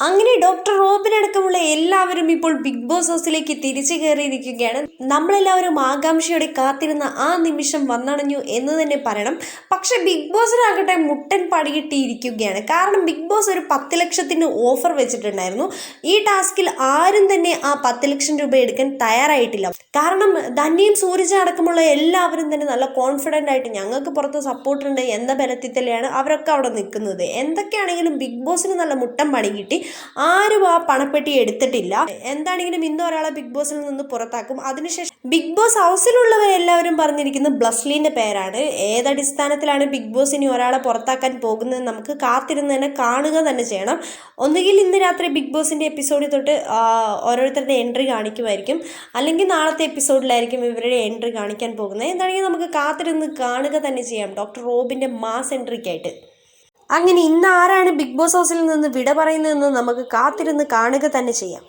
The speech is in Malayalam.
അങ്ങനെ ഡോക്ടർ റോബിൻ അടക്കമുള്ള എല്ലാവരും ഇപ്പോൾ ബിഗ് ബോസ് ഹൗസിലേക്ക് തിരിച്ചു കയറിയിരിക്കുകയാണ്. നമ്മളെല്ലാവരും ആകാംക്ഷയോടെ കാത്തിരുന്ന ആ നിമിഷം വന്നണഞ്ഞു എന്ന് തന്നെ പറയണം. പക്ഷെ ബിഗ് ബോസിനാകട്ടെ മുട്ടൻ പടികിട്ടിയിരിക്കുകയാണ്. കാരണം ബിഗ് ബോസ് ഒരു 10 ലക്ഷത്തിന് ഓഫർ വെച്ചിട്ടുണ്ടായിരുന്നു. ഈ ടാസ്കിൽ ആരും തന്നെ ആ 10 ലക്ഷം രൂപ എടുക്കാൻ തയ്യാറായിട്ടില്ല. കാരണം ധന്യയും സൂരജ് അടക്കമുള്ള എല്ലാവരും തന്നെ നല്ല കോൺഫിഡൻ്റ് ആയിട്ട് ഞങ്ങൾക്ക് പുറത്ത് സപ്പോർട്ടുണ്ട് എന്ന ബലത്തിൽ തന്നെയാണ് അവരൊക്കെ അവിടെ നിൽക്കുന്നത്. എന്തൊക്കെയാണെങ്കിലും ബിഗ് ബോസിന് നല്ല മുട്ടൻ പണി കിട്ടി. ആരും ആ പണപ്പെട്ടി എടുത്തിട്ടില്ല. എന്താണെങ്കിലും ഇന്ന് ഒരാളെ ബിഗ് ബോസിൽ നിന്ന് പുറത്താക്കും. അതിനുശേഷം ബിഗ് ബോസ് ഹൗസിലുള്ളവരെല്ലാവരും പറഞ്ഞിരിക്കുന്നത് ബ്ലസ്ലീന്റെ പേരാണ്. ഏതടിസ്ഥാനത്തിലാണ് ബിഗ് ബോസ് ഇനി ഒരാളെ പുറത്താക്കാൻ പോകുന്നത് നമുക്ക് കാത്തിരുന്ന് തന്നെ കാണുക തന്നെ ചെയ്യണം. ഒന്നുകിൽ ഇന്ന് രാത്രി ബിഗ് ബോസിന്റെ എപ്പിസോഡിൽ തൊട്ട് ഓരോരുത്തരുടെ എൻട്രി കാണിക്കുമായിരിക്കും, അല്ലെങ്കിൽ നാളത്തെ എപ്പിസോഡിലായിരിക്കും ഇവരുടെ എൻട്രി കാണിക്കാൻ പോകുന്നത്. എന്താണെങ്കിലും നമുക്ക് കാത്തിരുന്ന് കാണുക തന്നെ ചെയ്യാം ഡോക്ടർ റോബിന്റെ മാസ് എൻട്രിക്കായിട്ട്. അങ്ങനെ ഇന്ന് ആരാണ് ബിഗ് ബോസ് ഹൗസിൽ നിന്ന് വിട പറയുന്നതെന്ന് നമുക്ക് കാത്തിരുന്ന് കാണുക തന്നെ ചെയ്യാം.